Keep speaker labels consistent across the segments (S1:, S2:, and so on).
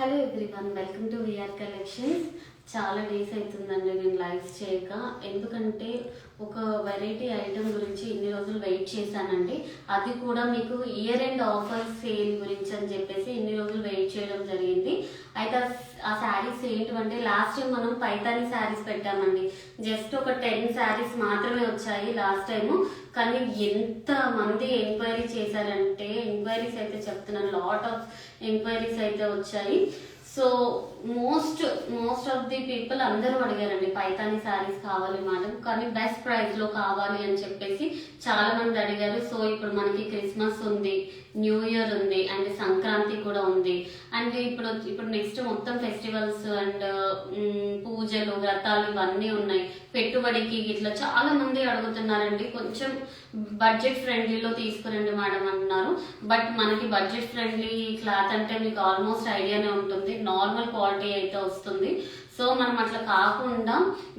S1: Hello everyone, welcome to VR collections. చాలా days అవుతుందండి నేను లైవ్స్ చేయక. ఎందుకంటే ఒక వెరైటీ ఐటమ్ గురించి ఇన్ని రోజులు వెయిట్ చేశానండి. అది కూడా మీకు ఇయర్ ఎండ్ ఆఫర్ సేల్ గురించి అని చెప్పేసి ఇన్ని రోజులు వెయిట్ చేయడం జరిగింది. అయితే ఆ శారీస్ ఏంటంటే లాస్ట్ టైం మనం పైతాని శారీస్ పెట్టామండి. జస్ట్ ఒక 10 శారీస్ మాత్రమే వచ్చాయి లాస్ట్ టైము. కానీ ఎంత మంది ఎంక్వైరీ చేశారంటే, ఎంక్వైరీస్ అయితే చెప్తున్నాను, లాట్ ఆఫ్ ఎంక్వైరీస్ అయితే వచ్చాయి. So most of the people అందరూ అడిగారండి పైతాని శారీస్ కావాలి మేడం, కానీ బెస్ట్ ప్రైస్ లో కావాలి అని చెప్పేసి చాలా మంది అడిగారు. సో ఇప్పుడు మనకి క్రిస్మస్ ఉంది, న్యూ ఇయర్ ఉంది, అండ్ సంక్రాంతి కూడా ఉంది, అండ్ ఇప్పుడు నెక్స్ట్ మొత్తం ఫెస్టివల్స్ అండ్ పూజలు వ్రతాలు ఇవన్నీ ఉన్నాయి. పెట్టుబడికి ఇట్లా చాలా మంది అడుగుతున్నారండి. కొంచెం బడ్జెట్ ఫ్రెండ్లీలో తీసుకురండి మేడం అంటున్నారు. బట్ మనకి బడ్జెట్ ఫ్రెండ్లీ క్లాత్ అంటే మీకు ఆల్మోస్ట్ ఐడియానే ఉంటుంది, నార్మల్ క్వాలిటీ అయితే వస్తుంది. సో మనం అట్లా కాకుండా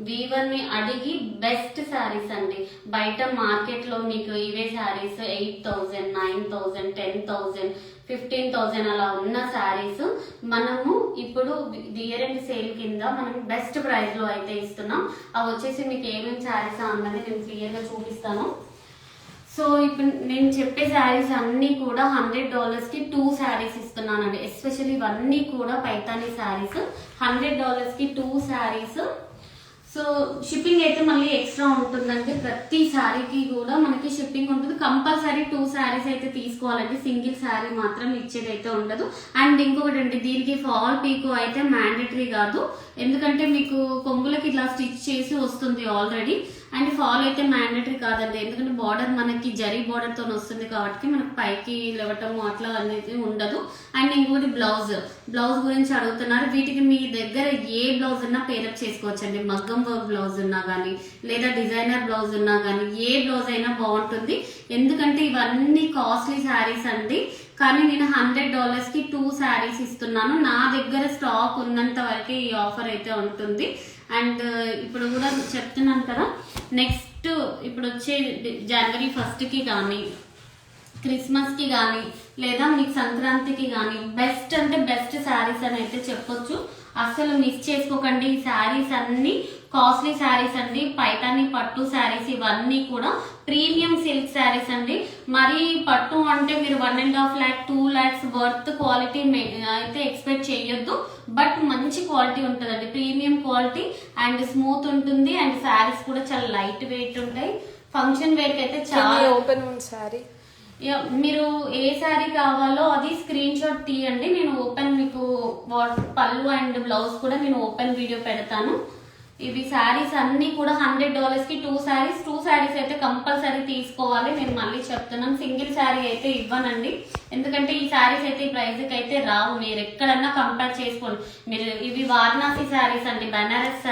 S1: వీవర్ ని అడిగి బెస్ట్ శారీస్ అండి. బయట మార్కెట్ లో మీకు ఇవే శారీస్ 8,000, 9,000, 10,000, 15,000 అలా ఉన్న శారీస్ మనము ఇప్పుడు ఇయర్ ఎండ్ సేల్ కింద మనం బెస్ట్ ప్రైస్ లో అయితే ఇస్తున్నాం. అవి వచ్చేసి మీకు ఏమేమి శారీస్ అన్నది నేను క్లియర్ గా చూపిస్తాను. సో ఇప్పుడు నేను చెప్పే శారీస్ అన్ని కూడా $100 కి 2 శారీస్ ఇస్తున్నానండి. ఎస్పెషల్లీ ఇవన్నీ కూడా పైతాని శారీస్. $100 కి 2 శారీస్. సో షిప్పింగ్ అయితే మళ్ళీ ఎక్స్ట్రా ఉంటుందండి. ప్రతి శారీకి కూడా మనకి షిప్పింగ్ ఉంటుంది. కంపల్సరీ 2 శారీస్ అయితే తీసుకోవాలండి, సింగిల్ శారీ మాత్రం ఇచ్చేది అయితే ఉండదు. అండ్ ఇంకొకటి అండి, దీనికి ఫాల్ పీకో అయితే మ్యాండేటరీ కాదు, ఎందుకంటే మీకు కొంగులకి ఇట్లా స్టిచ్ చేసి వస్తుంది ఆల్రెడీ. అండ్ ఫాల్ అయితే మ్యాండేటరీ కాదండి, ఎందుకంటే బార్డర్ మనకి జరీ బార్డర్ తో వస్తుంది కాబట్టి మనకి పైకి లేవటము అట్లా అనేది ఉండదు. అండ్ ఇంకోటి బ్లౌజ్ గురించి అడుగుతున్నారు. వీటికి మీ దగ్గర ఏ బ్లౌజ్ ఉన్నా పేరప్ చేసుకోవచ్చండి. మగ్గం వర్క్ బ్లౌజ్ ఉన్నా కానీ, లేదా డిజైనర్ బ్లౌజ్ ఉన్నా కానీ, ఏ బ్లౌజ్ అయినా బాగుంటుంది. ఎందుకంటే ఇవన్నీ కాస్ట్లీ శారీస్ అండి. కానీ నేను $100 కి 2 శారీస్ ఇస్తున్నాను. నా దగ్గర స్టాక్ ఉన్నంత వరకు ఈ ఆఫర్ అయితే ఉంటుంది. అండ్ ఇప్పుడు కూడా చెప్తున్నాను కదా, నెక్స్ట్ ఇప్పుడు వచ్చే జనవరి 1st కి కానీ, క్రిస్మస్ కి కానీ, లేదా మీకు సంక్రాంతికి కానీ బెస్ట్ అంటే బెస్ట్ శారీస్ అని అయితే చెప్పొచ్చు. అస్సలు మిస్ చేసుకోకండి. ఈ శారీస్ అన్ని కాస్ట్లీ శారీస్ అండి. పైతాని పట్టు శారీస్ ఇవన్నీ కూడా ప్రీమియం సిల్క్ శారీస్ అండి. మరి పట్టు అంటే మీరు 1.5 lakh 2 lakhs వర్త్ క్వాలిటీ అయితే ఎక్స్పెక్ట్ చేయొద్దు. బట్ మంచి క్వాలిటీ ఉంటుందండి, ప్రీమియం క్వాలిటీ అండ్ స్మూత్ ఉంటుంది. అండ్ శారీస్ కూడా చాలా లైట్ వెయిట్ ఉంటాయి. ఫంక్షన్ వేర్ కి అయితే చాలా
S2: ఓపెన్ శారీ.
S1: మీరు ఏ శారీ కావాలో అది స్క్రీన్ షాట్ తీయండి. నేను ఓపెన్ మీకు పళ్ళు అండ్ బ్లౌజ్ కూడా నేను ఓపెన్ వీడియో పెడతాను. ఇవి శారీస్ అన్ని కూడా $100 కి 2 శారీస్ అయితే కంపల్సరీ తీసుకోవాలి. నేను మళ్ళీ చెప్తున్నాను, సింగిల్ శారీ అయితే ఇవ్వనండి. ఎందుకంటే ఈ శారీస్ అయితే ఈ ప్రైస్ కి అయితే రావు. మీరు ఎక్కడన్నా కంపేర్ చేసుకోండి. మీరు ఇవి వారణాసి శారీస్ అండి, బనారస్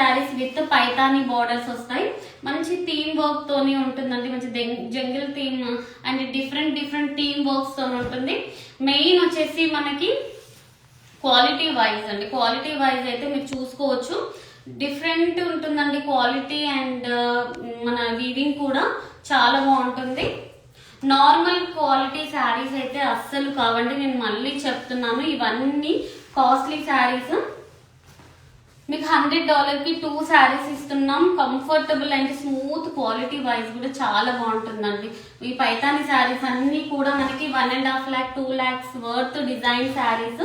S1: శారీస్ విత్ పైతాని బోర్డర్స్ వస్తాయి. మంచి థీమ్ వర్క్ తోని ఉంటుందండి, మంచి jungle theme and different theme works తో ఉంటుంది. మెయిన్ వచ్చేసి మనకి క్వాలిటీ వైజ్ అయితే మీరు చూసుకోవచ్చు, డిఫరెంట్ ఉంటుందండి క్వాలిటీ. అండ్ మన వీవింగ్ కూడా చాలా బాగుంటుంది. నార్మల్ క్వాలిటీ శారీస్ అయితే అస్సలు కావండి, నేను మళ్ళీ చెప్తున్నాను. ఇవన్నీ కాస్ట్లీ శారీస్. మీకు $100 కి 2 శారీస్ ఇస్తున్నాం. Comfortable and smooth quality wise కూడా చాలా బాగుంటుందండి. ఈ పైతాని శారీస్ అన్ని కూడా మనకి 1.5 lakh 2 lakhs worth design saris.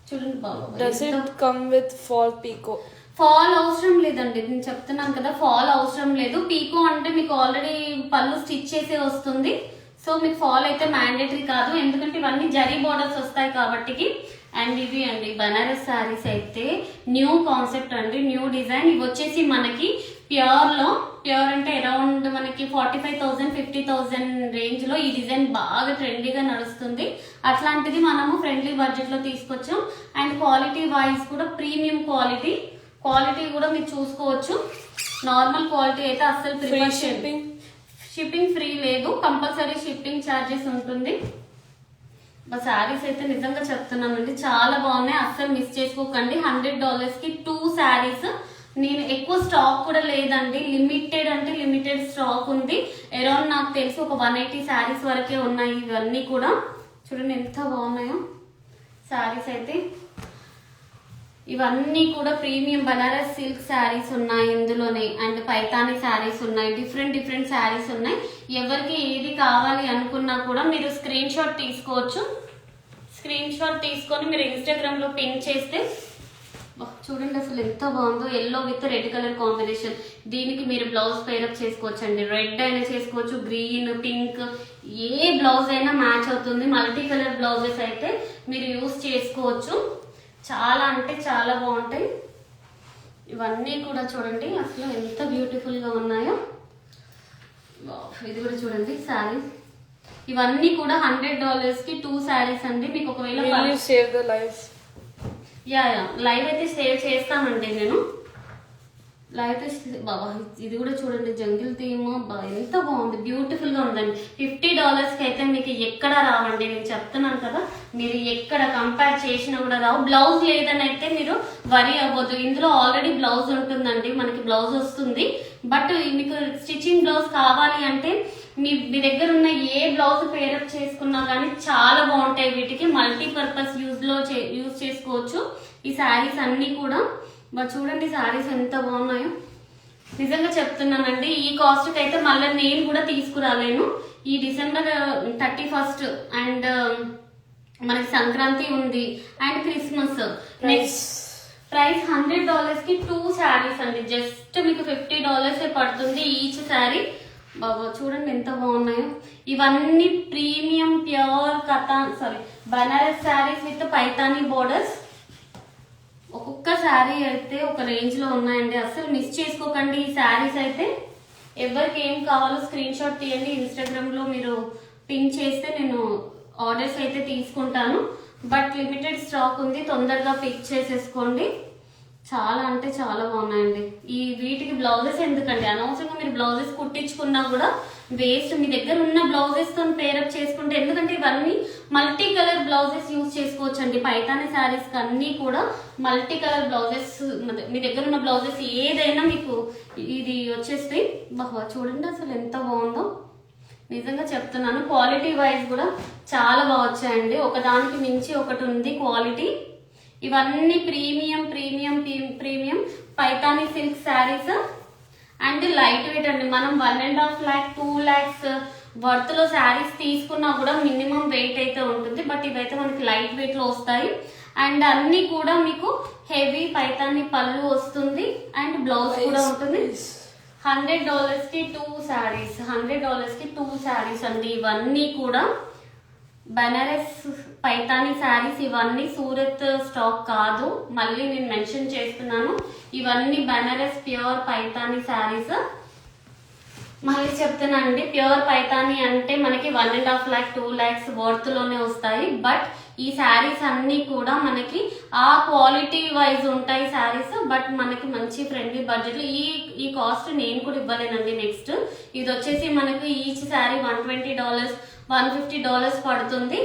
S1: చూడండి బాబు,
S2: does it come with fall pico?
S1: Fall అవసరం లేదండి, నేను చెప్తున్నాను కదా, ఫాల్ అవసరం లేదు. పీకో అంటే మీకు ఆల్రెడీ పళ్ళు స్టిచ్ చేసే వస్తుంది. సో మీకు ఫాల్ అయితే మ్యాండేటరీ కాదు, ఎందుకంటే ఇవన్నీ జరీ బోర్డర్స్ వస్తాయి కాబట్టి. అండ్ ఇవి అండి బనారస్ శారీస్ అయితే న్యూ కాన్సెప్ట్ అండి, న్యూ డిజైన్. ఇవి వచ్చేసి మనకి ప్యూర్ అంటే అరౌండ్ మనకి 45,000 50,000 రేంజ్ లో ఈ డిజైన్ బాగా ట్రెండీగా నడుస్తుంది. అట్లాంటిది మనము ఫ్రెండ్లీ బడ్జెట్ లో తీసుకొచ్చాం. అండ్ క్వాలిటీ వైజ్ కూడా ప్రీమియం క్వాలిటీ కూడా మీరు చూసుకోవచ్చు. నార్మల్ క్వాలిటీ అయితే అస్సలు ప్రిఫర్ షిప్పింగ్ ఫ్రీ లేదు, కంపల్సరీ షిప్పింగ్ ఛార్జెస్ ఉంటుంది. శారీస్ అయితే నిజంగా చెప్తున్నానండి, చాలా బాగున్నాయి, అస్సలు మిస్ చేసుకోకండి. $100 కి 2 శారీస్. నేను ఎక్కువ స్టాక్ కూడా లేదండి, లిమిటెడ్ స్టాక్ ఉంది. అరౌండ్ నాకు తెలిసి ఒక 180 శారీస్ వరకే ఉన్నాయి. ఇవన్నీ కూడా చూడండి ఎంత బాగున్నాయో. శారీస్ అయితే ఇవన్నీ కూడా ప్రీమియం బనారస్ సిల్క్ శారీస్ ఉన్నాయి ఇందులోనే. అండ్ పైతాని శారీస్ ఉన్నాయి, డిఫరెంట్ శారీస్ ఉన్నాయి. ఎవరికి ఏది కావాలి అనుకున్నా కూడా మీరు స్క్రీన్ షాట్ తీసుకోవచ్చు. స్క్రీన్ షాట్ తీసుకొని మీరు ఇన్స్టాగ్రామ్ లో పిన్ చేస్తే చూడండి అసలు ఎంత బాగుందో. Yellow with red colour combination. దీనికి మీరు బ్లౌజ్ పేరప్ చేసుకోవచ్చు అండి. రెడ్ అయినా చేసుకోవచ్చు, గ్రీన్, పింక్, ఏ బ్లౌజ్ అయినా మ్యాచ్ అవుతుంది. మల్టీ కలర్ బ్లౌజెస్ అయితే మీరు యూస్ చేసుకోవచ్చు. చాలా అంటే చాలా బాగుంటాయి. ఇవన్నీ కూడా చూడండి అసలు ఎంత బ్యూటిఫుల్ గా ఉన్నాయో. ఇది కూడా చూడండి శారీ. ఇవన్నీ కూడా $100 కి 2 శారీస్ అండి. మీకు ఒకవేళ
S2: save the life.
S1: Yeah live అయితే సేవ్ చేస్తామండి నేను. లైవ్ బాబా ఇది కూడా చూడండి జంగిల్ థీమ్. ఎంత బాగుంది, బ్యూటిఫుల్ గా ఉందండి. $50 కి అయితే మీకు ఎక్కడ రావండి. నేను చెప్తున్నాను కదా, మీరు ఎక్కడ కంపేర్ చేసినా కూడా రావు. బ్లౌజ్ లేదని అయితే మీరు వరి అవ్వద్దు. ఇందులో ఆల్రెడీ బ్లౌజ్ ఉంటుందండి, మనకి బ్లౌజ్ వస్తుంది. బట్ మీకు స్టిచ్చింగ్ బ్లౌజ్ కావాలి అంటే మీ దగ్గర ఉన్న ఏ బ్లౌజ్ పేరప్ చేసుకున్నా కానీ చాలా బాగుంటాయి. వీటికి మల్టీపర్పస్ యూజ్ చేసుకోవచ్చు ఈ శారీస్ అన్ని కూడా. చూడండి శారీస్ ఎంత బాగున్నాయో. నిజంగా చెప్తున్నానండి, ఈ కాస్ట్ కి అయితే మళ్ళీ నేను కూడా తీసుకురాలేను. ఈ December 31 అండ్ మనకి సంక్రాంతి ఉంది అండ్ క్రిస్మస్. నెక్స్ట్ ప్రైస్ $100 కి 2 శారీస్ అండి. జస్ట్ మీకు $50 పడుతుంది ఈచ్ శారీ. బాబా చూడండి ఎంత బాగున్నాయో. ఇవన్నీ premium pure Banaras saris with Paithani borders. ఒక్కొక్క శారీ అయితే ఒక రేంజ్ లో ఉన్నాయండి. అసలు మిస్ చేసుకోకండి ఈ శారీస్ అయితే. ఎవరికి ఏం కావాలో స్క్రీన్ షాట్ తీయండి. ఇన్స్టాగ్రామ్ లో మీరు పిన్ చేస్తే నేను ఆర్డర్స్ అయితే తీసుకుంటాను. బట్ లిమిటెడ్ స్టాక్ ఉంది, తొందరగా పిక్ చేసేసుకోండి. చాలా అంటే చాలా బాగున్నాయండి. ఈ వీటికి బ్లౌజెస్ ఎందుకండి, అనవసరంగా మీరు బ్లౌజెస్ కుట్టించుకున్నా కూడా వేస్ట్. మీ దగ్గర ఉన్న బ్లౌజెస్ తో పేరప్ చేసుకుంటే, ఎందుకంటే ఇవన్నీ మల్టీ కలర్ బ్లౌజెస్ యూజ్ చేసుకోవచ్చు అండి. పైతాని శారీస్ అన్ని కూడా మల్టీ కలర్ బ్లౌజెస్, మీ దగ్గర ఉన్న బ్లౌజెస్ ఏదైనా మీకు ఇది వచ్చేస్తాయి. చూడండి అసలు ఎంత బాగుందో. నిజంగా చెప్తున్నాను, క్వాలిటీ వైజ్ కూడా చాలా బాగా వచ్చాయండి. ఒకదానికి మించి ఒకటి ఉంది క్వాలిటీ. ఇవన్నీ premium Paithani silk saris and light weight అండి. మనం 1.5 lakh 2 lakhs వర్త్ లో శారీస్ తీసుకున్నా కూడా మినిమం వెయిట్ అయితే ఉంటుంది. బట్ ఇవైతే మనకి లైట్ వెయిట్ లో వస్తాయి. అండ్ అన్ని కూడా మీకు హెవీ పైతానీ పళ్ళు వస్తుంది అండ్ బ్లౌజ్ కూడా ఉంటుంది. $100 కి 2 శారీస్. $100 కి 2 శారీస్ అండి. ఇవన్నీ కూడా బనారస్ పైతానీ శారీస్. ఇవన్నీ సూరత్ స్టాక్ కాదు, మళ్ళీ నేను మెన్షన్ చేస్తున్నాను. ఇవన్నీ బనారస్ ప్యూర్ పైతానీ శారీస్. మళ్ళీ చెప్తున్నానండి, ప్యూర్ పైతానీ అంటే మనకి 1.5 lakh 2 lakhs వర్త్ లోనే వస్తాయి. బట్ ఈ శారీస్ అన్ని కూడా మనకి ఆ క్వాలిటీ వైజ్ ఉంటాయి శారీస్. బట్ మనకి మంచి ఫ్రెండ్లీ బడ్జెట్ లో ఈ కాస్ట్ నేను కూడా ఇవ్వలేనండి. నెక్స్ట్ ఇది వచ్చేసి మనకి ఈచ్ శారీ $120 $150 పడుతుంది.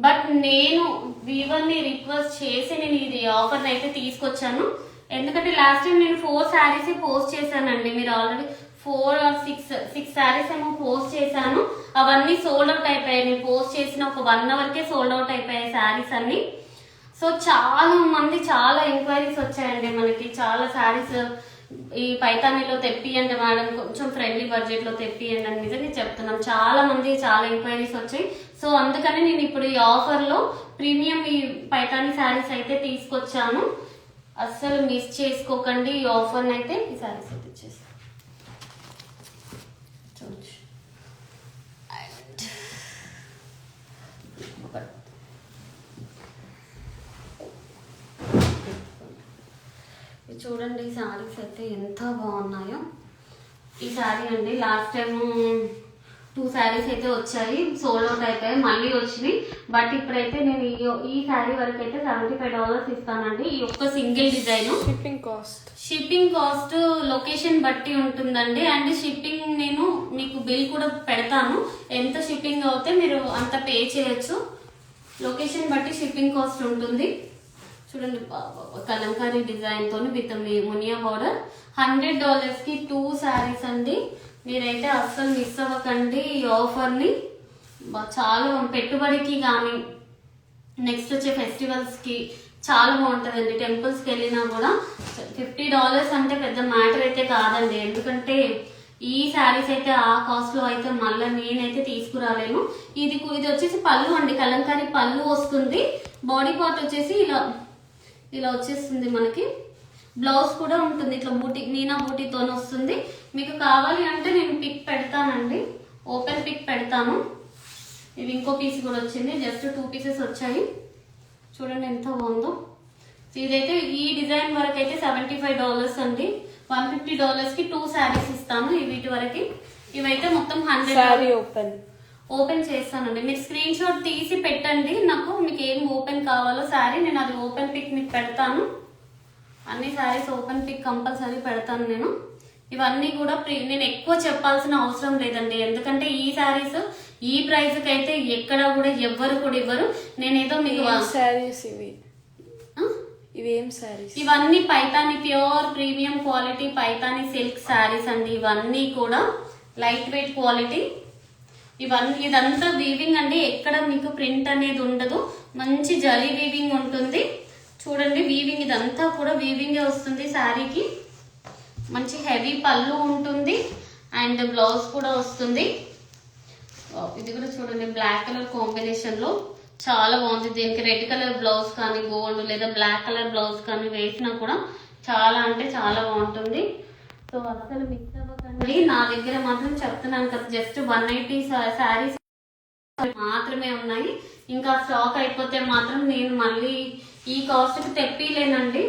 S1: బట్ నేను వీవర్ని రిక్వెస్ట్ చేసి నేను ఇది ఆఫర్ అయితే తీసుకొచ్చాను. ఎందుకంటే లాస్ట్ టైం నేను 4 శారీస్ పోస్ట్ చేశానండి. మీరు ఆల్రెడీ 4 or 6 శారీస్ ఏమో పోస్ట్ చేశాను. అవన్నీ సోల్డ్ అవుట్ అయిపోయాయి. నేను పోస్ట్ చేసిన ఒక 1 hour కే సోల్డ్ అవుట్ అయిపోయాయి శారీస్ అన్ని. సో చాలా మంది చాలా ఎంక్వైరీస్ వచ్చాయండి. మనకి చాలా శారీస్ ఈ పైతానీలో తెప్పియండి మేడం, కొంచెం ఫ్రెండ్లీ బడ్జెట్ లో తెప్పియండి అని నిజంగా చెప్తున్నాం. చాలా మంది చాలా ఎంక్వైరీస్ వచ్చాయి. సో అందుకని నేను ఇప్పుడు ఈ ఆఫర్ లో ప్రీమియం ఈ పైతానీ శారీస్ అయితే తీసుకొచ్చాను. అస్సలు మిస్ చేసుకోకండి ఈ ఆఫర్ అయితే. ఈ శారీస్ అయితే ఇచ్చేసి చూడండి ఈ శారీస్ అయితే ఎంత బాగున్నాయో. ఈ శారీ అండి లాస్ట్ టైం 2 శారీస్ అయితే వచ్చాయి, సోల్డ్ అవుట్ అయిపోయాయి, మళ్ళీ వచ్చినాయి. బట్ ఇప్పుడైతే నేను ఈ శారీ వరకు అయితే $75 ఇస్తానండి. ఈ ఒక్క single design. Shipping cost location బట్టి ఉంటుందండి. అండ్ షిప్పింగ్ నేను మీకు బిల్ కూడా పెడతాను. ఎంత షిప్పింగ్ అవుతే మీరు అంత పే చేయొచ్చు. లొకేషన్ బట్టి షిప్పింగ్ కాస్ట్ ఉంటుంది. చూడండి కలంకారీ డిజైన్ తోని విత్ మునియా బార్డర్. $100 కి 2 శారీస్ అండి. మీరైతే అస్సలు మిస్ అవ్వకండి ఈ ఆఫర్ ని. చాలా పెట్టుబడికి కానీ నెక్స్ట్ వచ్చే ఫెస్టివల్స్కి చాలా బాగుంటుందండి. టెంపుల్స్కి వెళ్ళినా కూడా $50 అంటే పెద్ద మ్యాటర్ అయితే కాదండి. ఎందుకంటే ఈ శారీస్ అయితే ఆ కాస్ట్లో అయితే మళ్ళీ నేనైతే తీసుకురాలేను. ఇది వచ్చేసి పళ్ళు అండి, కలంకారీ పళ్ళు వస్తుంది. బాడీ పార్ట్ వచ్చేసి ఇలా వచ్చేస్తుంది మనకి. బ్లౌజ్ కూడా ఉంటుంది ఇట్లా బూటీ, మీనా బూటీతో వస్తుంది. మీకు కావాలి అంటే నేను పిక్ పెడతానండి, ఓపెన్ పిక్ పెడతాను. ఇది ఇంకో పీస్ కూడా వచ్చింది, జస్ట్ 2 పీసెస్ వచ్చాయి. చూడండి ఎంత బాగుందో. ఇదైతే ఈ డిజైన్ వరకు అయితే $75 అండి. $150కి 2 శారీస్ ఇస్తాను. వీటి వరకు ఇవైతే మొత్తం 100. ఓపెన్ చేస్తానండి, మీరు స్క్రీన్ షాట్ తీసి పెట్టండి నాకు, మీకు ఏం ఓపెన్ కావాలో శారీ. నేను అది ఓపెన్ పిక్ మీకు పెడతాను. అన్ని శారీస్ ఓపెన్ పిక్ కంపల్సరీ పెడతాను నేను. ఇవన్నీ కూడా నేను ఎక్కువ చెప్పాల్సిన అవసరం లేదండి, ఎందుకంటే ఈ శారీస్ ఈ ప్రైస్కి అయితే ఎక్కడ కూడా ఎవ్వరు కూడా ఇవ్వరు. నేనేదో మీకు
S2: శారీస్ ఇవేం శారీస్,
S1: ఇవన్నీ Paithani pure premium quality Paithani silk saris అండి. ఇవన్నీ కూడా లైట్ వెయిట్ క్వాలిటీ. ఇదంతా వీవింగ్ అండి, ఎక్కడ మీకు ప్రింట్ అనేది ఉండదు. మంచి జరీ వీవింగ్ ఉంటుంది. చూడండి వీవింగ్, ఇదంతా కూడా వీవింగే వస్తుంది శారీకి. మంచి హెవీ పళ్ళు ఉంటుంది అండ్ బ్లౌజ్ కూడా వస్తుంది. ఇది కూడా చూడండి బ్లాక్ కలర్ కాంబినేషన్లో చాలా బాగుంది. దీనికి రెడ్ కలర్ బ్లౌజ్ కానీ గోల్డ్ లేదా బ్లాక్ కలర్ బ్లౌజ్ కానీ వేసినా కూడా చాలా అంటే చాలా బాగుంటుంది. సో అసలు మిక్స్ అవ్వకండి. నా దగ్గర మాత్రం చెప్తున్నాను కదా, జస్ట్ 180 శారీస్ మాత్రమే ఉన్నాయి. ఇంకా స్టాక్ అయిపోతే మాత్రం నేను మళ్ళీ ఈ కాస్ట్కి తెప్పిలేనండి.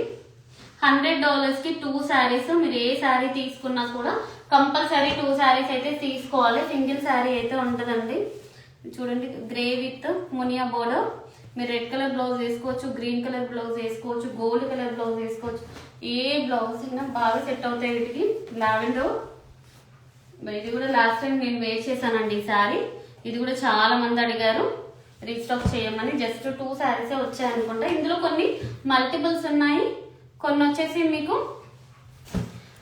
S1: $100కి 2 శారీస్. మీరు ఏ శారీ తీసుకున్నా కూడా కంపల్సరీ 2 శారీస్ అయితే తీసుకోవాలి. సింగిల్ శారీ అయితే ఉంటుందండి. చూడండి గ్రే విత్ మునియా బోర్డర్. మీరు రెడ్ కలర్ బ్లౌజ్ వేసుకోవచ్చు, గ్రీన్ కలర్ బ్లౌజ్ వేసుకోవచ్చు, గోల్డ్ కలర్ బ్లౌజ్ వేసుకోవచ్చు. ఏ బ్లౌజ్ అయినా బాగా సెట్ అవుతాయి వీటికి. లావెండర్, ఇది కూడా లాస్ట్ టైం నేను వేర్ చేశానండి ఈ శారీ. ఇది కూడా చాలా మంది అడిగారు రీస్టాక్ చేయమని. జస్ట్ 2 శారీసే వచ్చాయి అనుకుంటా. ఇందులో కొన్ని మల్టిపుల్స్ ఉన్నాయి, కొన్ని వచ్చేసి మీకు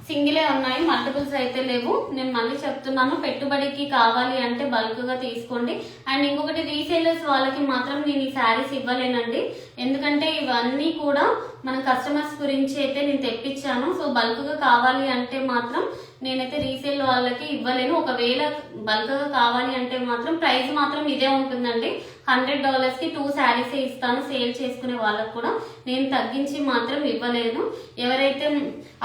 S1: సింగిలే ఉన్నాయి, మల్టిపుల్స్ అయితే లేవు. నేను మళ్ళీ చెప్తున్నాను, పెట్టుబడికి కావాలి అంటే బల్క్గా తీసుకోండి. అండ్ ఇంకొకటి రీసేలర్స్ వాళ్ళకి మాత్రం నేను ఈ శారీస్ ఇవ్వలేనండి, ఎందుకంటే ఇవన్నీ కూడా మన కస్టమర్స్ గురించి అయితే నేను తెప్పించాను. సో బల్క్గా కావాలి అంటే మాత్రం నేనైతే రీసేల్ వాళ్ళకి ఇవ్వలేను. ఒకవేళ బల్క్గా కావాలి అంటే మాత్రం ప్రైస్ మాత్రం ఇదే ఉంటుందండి. $100కి 2 శారీసే ఇస్తాను. సేల్ చేసుకునే వాళ్ళకు కూడా నేను తగ్గించి మాత్రం ఇవ్వలేను. ఎవరైతే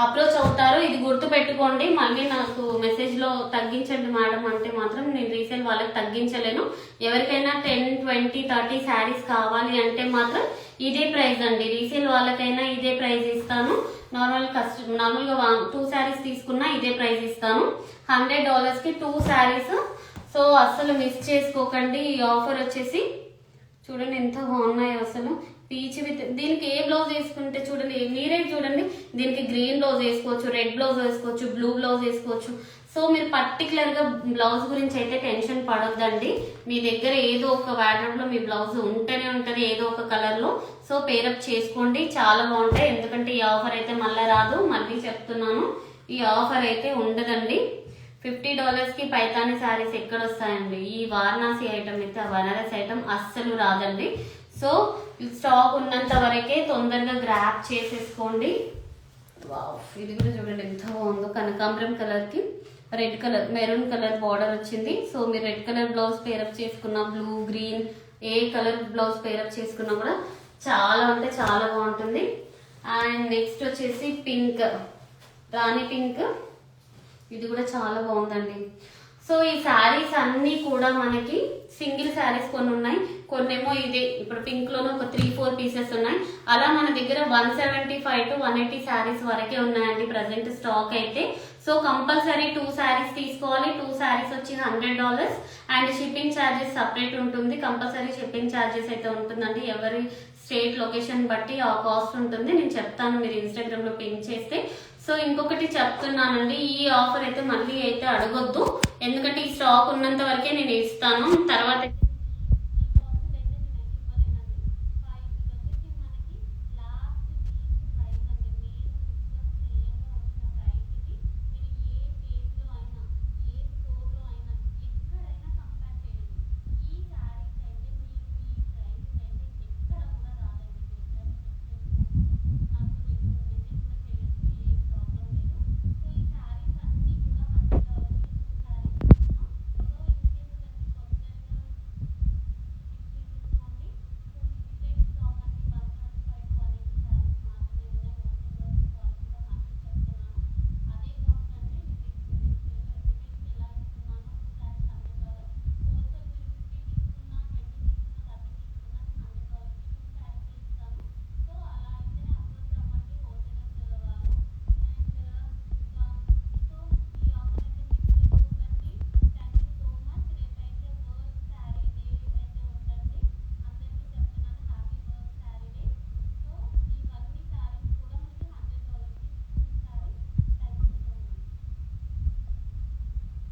S1: అప్రోచ్ అవుతారో ఇది గుర్తు పెట్టుకోండి. మళ్ళీ నాకు మెసేజ్లో తగ్గించండి మేడం అంటే మాత్రం నేను రీసేల్ వాళ్ళకి తగ్గించలేను. ఎవరికైనా 10, 20, 30 శారీస్ కావాలి అంటే మాత్రం ఇదే ప్రైస్ అండి. రీసేల్ వాళ్ళకైనా ఇదే ప్రైస్ ఇస్తాను. నార్మల్గా 2 శారీస్ తీసుకున్నా ఇదే ప్రైస్ ఇస్తాను. $100కి 2 శారీస్. సో అస్సలు మిస్ చేసుకోకండి. ఈ ఆఫర్ వచ్చేసి చూడండి ఎంత బాగున్నాయో అసలు. పీచ్ విత్ దీనికి ఏ బ్లౌజ్ వేసుకుంటే చూడండి, మీరే చూడండి, దీనికి గ్రీన్ బ్లౌజ్ వేసుకోవచ్చు, రెడ్ బ్లౌజ్ వేసుకోవచ్చు, బ్లూ బ్లౌజ్ వేసుకోవచ్చు. సో మీరు పర్టికులర్గా బ్లౌజ్ గురించి అయితే టెన్షన్ పడొద్దండి. మీ దగ్గర ఏదో ఒక వార్డ్రోబ్లో మీ బ్లౌజ్ ఉంటేనే ఉంటుంది ఏదో ఒక కలర్లో. సో పేరప్ చేసుకోండి, చాలా బాగుంటాయి. ఎందుకంటే ఈ ఆఫర్ అయితే మళ్ళీ రాదు, మళ్ళీ చెప్తున్నాను ఈ ఆఫర్ అయితే ఉండదండి. $50కి పైతాని శారీస్ ఎక్కడ వస్తాయండి? ఈ వారణాసి ఐటమ్ అయితే ఆ బనారస్ ఐటమ్ అస్సలు రాదండి. సో స్టాక్ ఉన్నంత వరకే తొందరగా గ్రాప్ చేసేసుకోండి. ఇది కూడా చూడండి ఎంత బాగుందో. కనకాంబరం కలర్కి red colour, maroon colour border వచ్చింది. సో మీరు రెడ్ కలర్ బ్లౌజ్ పేరప్ చేసుకున్న, బ్లూ, గ్రీన్ ఏ కలర్ బ్లౌజ్ పేరప్ చేసుకున్నా కూడా చాలా అంటే చాలా బాగుంటుంది. అండ్ నెక్స్ట్ వచ్చేసి పింక్, రాణి పింక్. ఇది కూడా చాలా బాగుందండి. సో ఈ శారీస్ అన్నీ కూడా మనకి సింగిల్ శారీస్ కొన్ని ఉన్నాయి, కొన్నేమో ఇదే ఇప్పుడు పింక్ లోనే ఒక 3-4 పీసెస్ ఉన్నాయి. అలా మన దగ్గర 175 to 180 శారీస్ వరకే ఉన్నాయండి ప్రజెంట్ స్టాక్ అయితే. సో కంపల్సరీ 2 శారీస్ తీసుకోవాలి. 2 శారీస్ వచ్చి $100 అండ్ షిప్పింగ్ ఛార్జెస్ సపరేట్ ఉంటుంది. కంపల్సరీ షిప్పింగ్ ఛార్జెస్ అయితే ఉంటుందండి. ఎవరి స్టేట్ లొకేషన్ బట్టి ఆ కాస్ట్ ఉంటుంది. నేను చెప్తాను, మీరు ఇన్స్టాగ్రామ్ లో పింక్ చేస్తే. సో ఇంకొకటి చెప్తున్నానండి, ఈ ఆఫర్ అయితే మళ్ళీ అయితే అడగొద్దు, ఎందుకంటే ఈ స్టాక్ ఉన్నంత వరకే నేను ఇస్తాను. తర్వాత